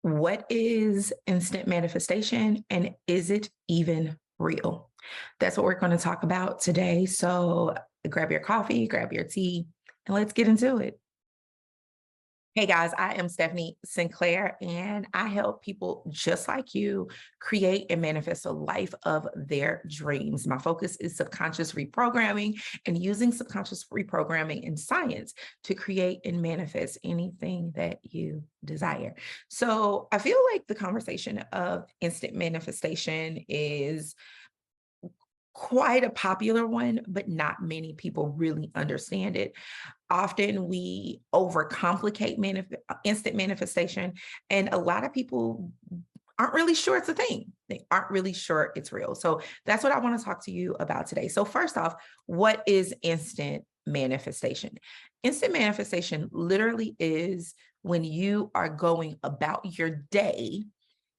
What is instant manifestation and is it even real? That's what we're going to talk about today. So grab your coffee, grab your tea, and let's get into it. Hey guys, I am Stephanie Sinclair, and I help people just like you create and manifest a life of their dreams. My focus is subconscious reprogramming and using subconscious reprogramming in science to create and manifest anything that you desire. So I feel like the conversation of instant manifestation is quite a popular one, but not many people really understand it. Often we overcomplicate instant manifestation, and a lot of people aren't really sure it's a thing. They aren't really sure it's real. So that's what I want to talk to you about today. So first off, what is instant manifestation? Instant manifestation literally is when you are going about your day,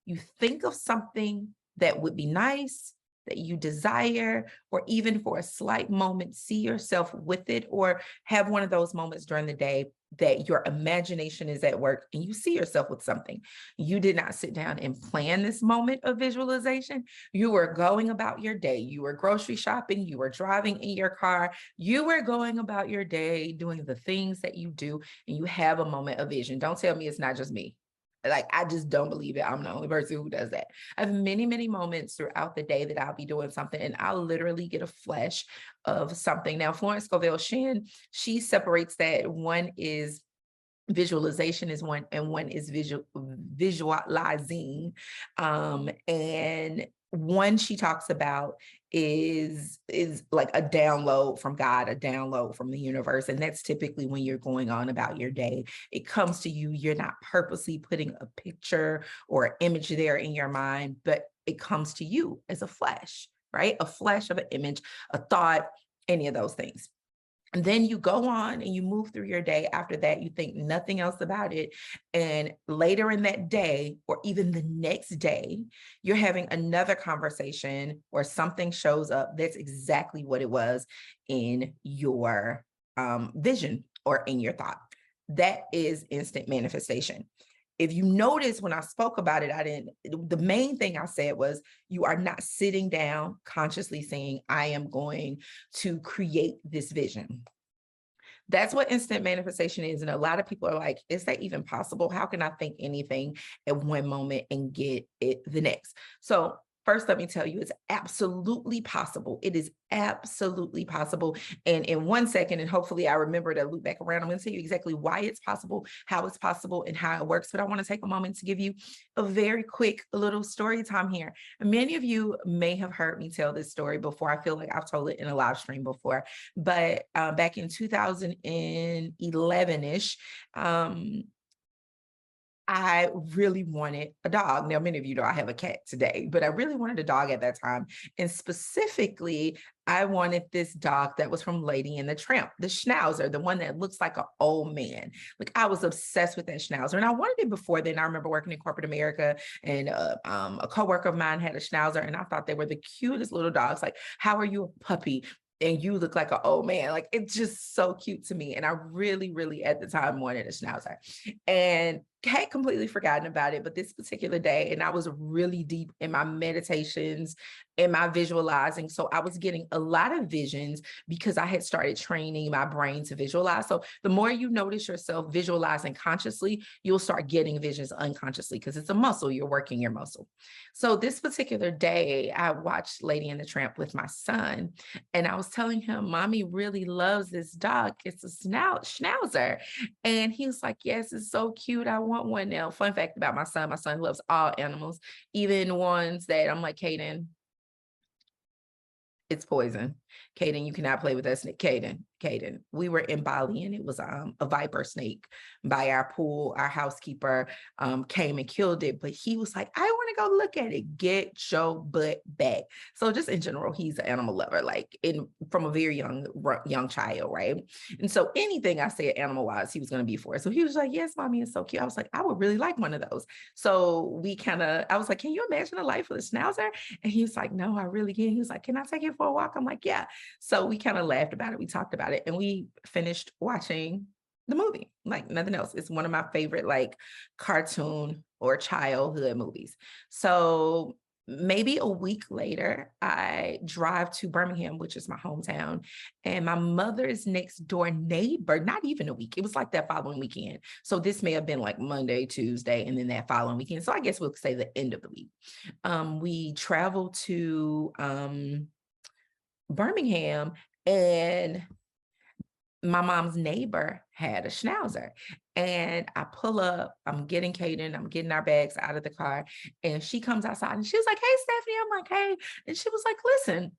you think of something that would be nice, that you desire, or even for a slight moment, see yourself with it, or have one of those moments during the day that your imagination is at work and you see yourself with something. You did not sit down and plan this moment of visualization. You were going about your day. You were grocery shopping. You were driving in your car. You were going about your day doing the things that you do, and you have a moment of vision. Don't tell me it's not just me. Like, I just don't believe it. I'm the only person who does that. I have many, many moments throughout the day that I'll be doing something and I'll literally get a flash of something. Now, Florence Scovel Shinn, she separates that. One is visualization is one, and one is visualizing. And one she talks about is like a download from God, a download from the universe. And that's typically when you're going on about your day. It comes to you. You're not purposely putting a picture or image there in your mind, but it comes to you as a flash, right? A flash of an image, a thought, any of those things. And then you go on and you move through your day. After that, you think nothing else about it. And later in that day, or even the next day, you're having another conversation or something shows up that's exactly what it was in your vision or in your thought. That is instant manifestation. If you notice when I spoke about it, the main thing I said was you are not sitting down consciously saying, I am going to create this vision. That's what instant manifestation is. And a lot of people are like, is that even possible? How can I think anything at one moment and get it the next? So first, let me tell you, it's absolutely possible. It is absolutely possible. And in 1 second, and hopefully I remember to loop back around, I'm going to tell you exactly why it's possible, how it's possible, and how it works. But I want to take a moment to give you a very quick little story time here. Many of you may have heard me tell this story before. I feel like I've told it in a live stream before, but back in 2011-ish, I really wanted a dog. Now, many of you know I have a cat today, but I really wanted a dog at that time. And specifically, I wanted this dog that was from Lady and the Tramp, the Schnauzer, the one that looks like an old man. Like, I was obsessed with that Schnauzer. And I wanted it before then. I remember working in corporate America, and a coworker of mine had a Schnauzer, and I thought they were the cutest little dogs. Like, how are you a puppy and you look like an old man? Like, it's just so cute to me. And I really, really at the time wanted a Schnauzer. And had completely forgotten about it, but this particular day, and I was really deep in my meditations, in my visualizing. So I was getting a lot of visions because I had started training my brain to visualize. So the more you notice yourself visualizing consciously, you'll start getting visions unconsciously because it's a muscle. You're working your muscle. So this particular day, I watched Lady and the Tramp with my son, and I was telling him, Mommy really loves this dog. It's a schnauzer. And he was like, yes, it's so cute. I want one now. Fun fact about my son loves all animals, even ones that I'm like, Caden, it's poison. Caden, you cannot play with that snake. Caden. We were in Bali, and it was a viper snake by our pool. Our housekeeper came and killed it, but he was like, I want to go look at it. Get your butt back. So just in general, he's an animal lover, like from a very young child, right? And so anything I said animal wise, he was going to be for it. So he was like, yes, Mommy, it's so cute. I was like, I would really like one of those. So I was like, can you imagine a life with a schnauzer? And he was like, no, I really can't. He was like, can I take it for a walk? I'm like, yeah. So we kind of laughed about it. We talked about it, and we finished watching the movie, like nothing else. It's one of my favorite like cartoon or childhood movies. So maybe a week later, I drive to Birmingham, which is my hometown, and my mother's next door neighbor, not even a week, it was like that following weekend. So this may have been like Monday, Tuesday, and then that following weekend. So I guess we'll say the end of the week. We traveled to Birmingham, and my mom's neighbor had a schnauzer. And I pull up, I'm getting Kaden, I'm getting our bags out of the car. And she comes outside and she was like, "Hey, Stephanie." I'm like, "Hey." And she was like, "Listen,"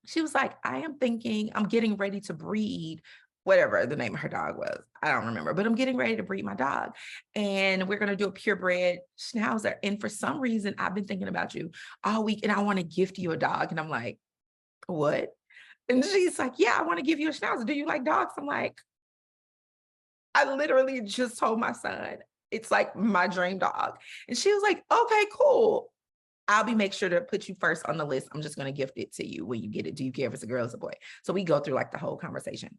she was like, "I am thinking I'm getting ready to breed," whatever the name of her dog was. I don't remember, but I'm getting ready to breed my dog. And we're going to do a purebred schnauzer. And for some reason, I've been thinking about you all week and I want to gift you a dog. And I'm like, "What?" And she's like, "Yeah, I want to give you a schnauzer. Do you like dogs?" I'm like, I literally just told my son, it's like my dream dog. And she was like, "Okay, cool. I'll make sure to put you first on the list. I'm just going to gift it to you when you get it. Do you care if it's a girl or a boy?" So we go through like the whole conversation.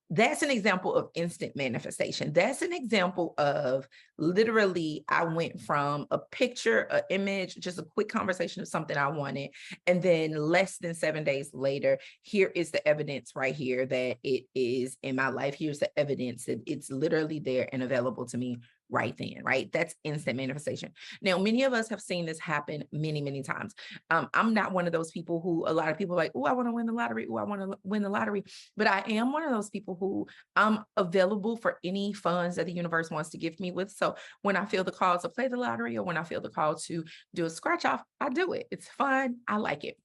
That's an example of instant manifestation. That's an example of literally, I went from a picture, an image, just a quick conversation of something I wanted. And then less than 7 days later, here is the evidence right here that it is in my life. Here's the evidence that it's literally there and available to me right then, right? That's instant manifestation. Now, many of us have seen this happen many, many times. I'm not one of those people who a lot of people are like, "Oh, I want to win the lottery. Oh, I want to win the lottery." But I am one of those people who I'm available for any funds that the universe wants to gift me with. So when I feel the call to play the lottery or when I feel the call to do a scratch off, I do it. It's fun. I like it.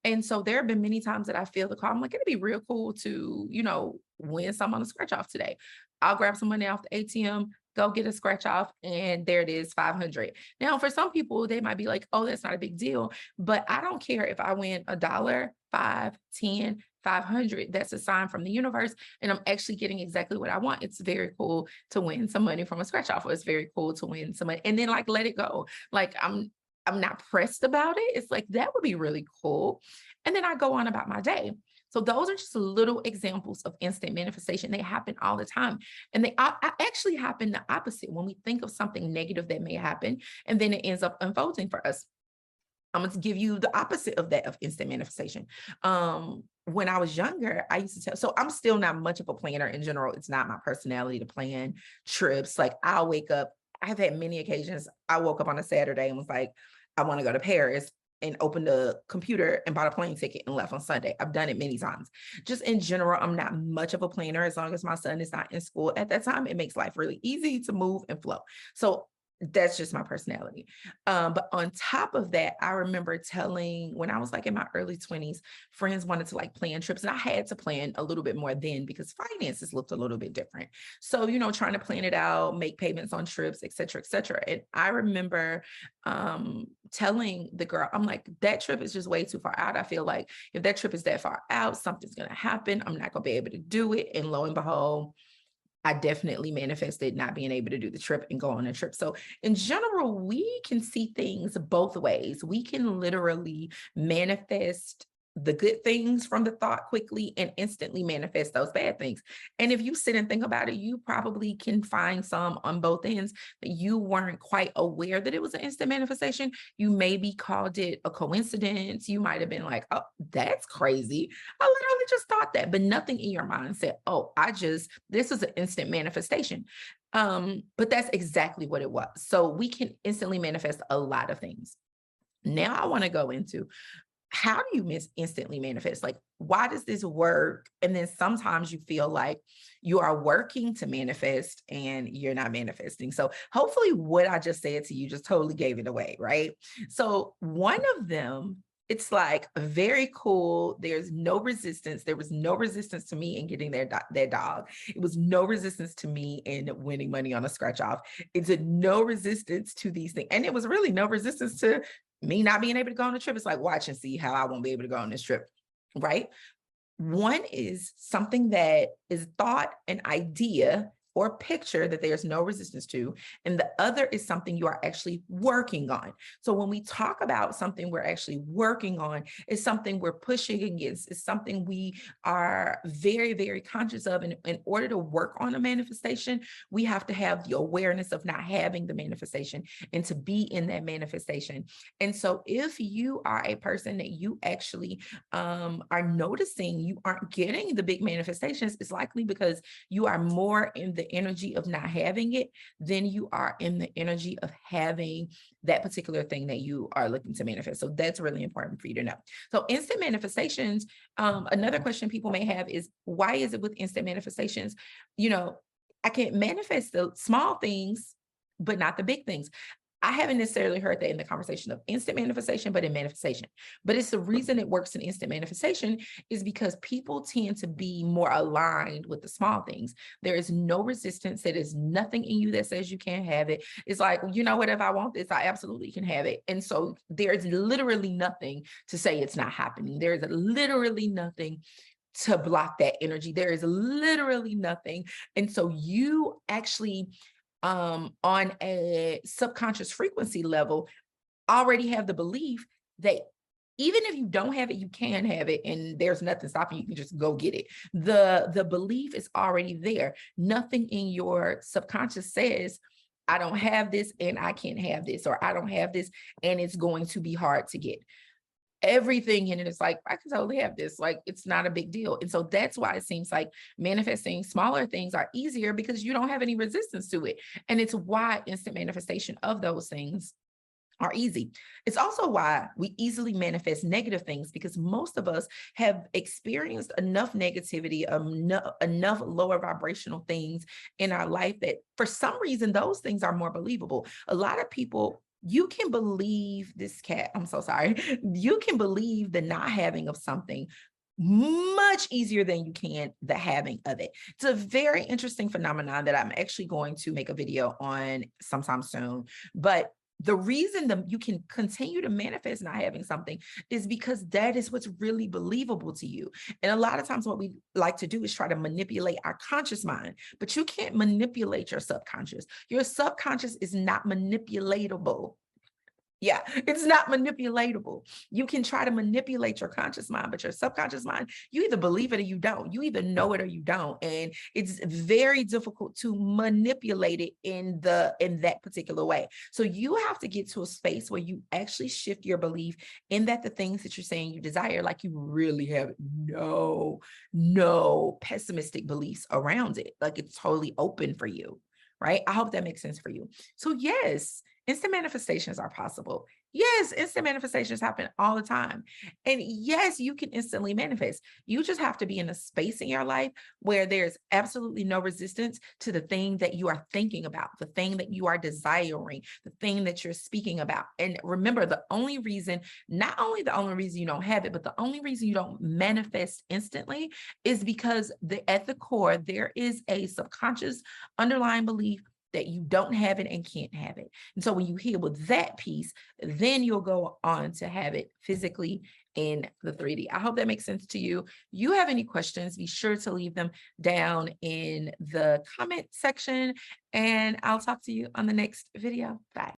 And so there have been many times that I feel the call. I'm like, it'd be real cool to, win some on a scratch off today. I'll grab some money off the ATM, go get a scratch off, and there it is, 500. Now, for some people, they might be like, "Oh, that's not a big deal." But I don't care if I win a dollar, 5, 10, 500. That's a sign from the universe. And I'm actually getting exactly what I want. It's very cool to win some money from a scratch off. Or it's very cool to win some money and then like let it go. Like I'm not pressed about it. It's like that would be really cool. And then I go on about my day. So those are just little examples of instant manifestation. They happen all the time. And they actually happen the opposite when we think of something negative that may happen, and then it ends up unfolding for us. I'm going to give you the opposite of that, of instant manifestation. When I was younger, I used to tell, so I'm still not much of a planner in general. It's not my personality to plan trips. Like I'll wake up. I've had many occasions. I woke up on a Saturday and was like, "I want to go to Paris," and opened the computer and bought a plane ticket and left on Sunday. I've done it many times. Just in general, I'm not much of a planner. As long as my son is not in school at that time, it makes life really easy to move and flow. So that's just my personality. But on top of that, I remember telling, when I was like in my early 20s, friends wanted to like plan trips. And I had to plan a little bit more then because finances looked a little bit different. So, trying to plan it out, make payments on trips, et cetera, et cetera. And I remember telling the girl, I'm like, "That trip is just way too far out. I feel like if that trip is that far out, something's going to happen. I'm not going to be able to do it." And lo and behold, I definitely manifested not being able to do the trip and go on a trip. So in general, we can see things both ways. We can literally manifest the good things from the thought quickly and instantly manifest those bad things. And if you sit and think about it, you probably can find some on both ends that you weren't quite aware that it was an instant manifestation. You maybe called it a coincidence. You might have been like, "Oh, that's crazy. I literally just thought that," but nothing in your mind said, "Oh, this is an instant manifestation." But that's exactly what it was. So we can instantly manifest a lot of things. Now I want to go into, how do you instantly manifest? Like, why does this work? And then sometimes you feel like you are working to manifest and you're not manifesting. So hopefully what I just said to you just totally gave it away, right? So one of them, it's like very cool. There's no resistance. There was no resistance to me in getting their dog. It was no resistance to me in winning money on a scratch off. It's a no resistance to these things. And it was really no resistance to me not being able to go on the trip. It's like, watch and see how I won't be able to go on this trip, right? One is something that is thought, an idea or picture that there's no resistance to, and the other is something you are actually working on. So when we talk about something we're actually working on, it's something we're pushing against, it's something we are very, very conscious of. And in order to work on a manifestation, we have to have the awareness of not having the manifestation and to be in that manifestation. And so if you are a person that you actually are noticing you aren't getting the big manifestations, it's likely because you are more in the energy of not having it than you are in the energy of having that particular thing that you are looking to manifest. So that's really important for you to know. So instant manifestations, another question people may have is, why is it with instant manifestations, I can manifest the small things, but not the big things? I haven't necessarily heard that in the conversation of instant manifestation, but in manifestation. But it's the reason it works in instant manifestation is because people tend to be more aligned with the small things. There is no resistance. There is nothing in you that says you can't have it. It's like, you know what, if I want this, I absolutely can have it. And so there's literally nothing to say it's not happening. There's literally nothing to block that energy. There is literally nothing. And so you actually on a subconscious frequency level, already have the belief that even if you don't have it, you can have it, and there's nothing stopping you. You can just go get it. The belief is already there. Nothing in your subconscious says, I don't have this and I can't have this, or I don't have this and it's going to be hard to get. Everything in it is like, I can totally have this. Like, it's not a big deal. And so that's why it seems like manifesting smaller things are easier, because you don't have any resistance to it. And it's why instant manifestation of those things are easy. It's also why we easily manifest negative things, because most of us have experienced enough negativity, enough lower vibrational things in our life that for some reason, those things are more believable. A lot of people, you can believe this cat, I'm so sorry. You can believe the not having of something much easier than you can the having of it. It's a very interesting phenomenon that I'm actually going to make a video on sometime soon. But the reason that you can continue to manifest not having something is because that is what's really believable to you. And a lot of times what we like to do is try to manipulate our conscious mind, but you can't manipulate your subconscious. Your subconscious is not manipulatable. Yeah, it's not manipulatable. You can try to manipulate your conscious mind, but your subconscious mind, you either believe it or you don't. You either know it or you don't. And it's very difficult to manipulate it in that particular way. So you have to get to a space where you actually shift your belief in that the things that you're saying you desire, like you really have no pessimistic beliefs around it. Like it's totally open for you, right? I hope that makes sense for you. So yes, instant manifestations are possible. Yes, instant manifestations happen all the time. And yes, you can instantly manifest. You just have to be in a space in your life where there's absolutely no resistance to the thing that you are thinking about, the thing that you are desiring, the thing that you're speaking about. And remember, not only the only reason you don't have it, but the only reason you don't manifest instantly is because at the core, there is a subconscious underlying belief that you don't have it and can't have it. And so when you heal with that piece, then you'll go on to have it physically in the 3D. I hope that makes sense to you. You have any questions, be sure to leave them down in the comment section, and I'll talk to you on the next video. Bye.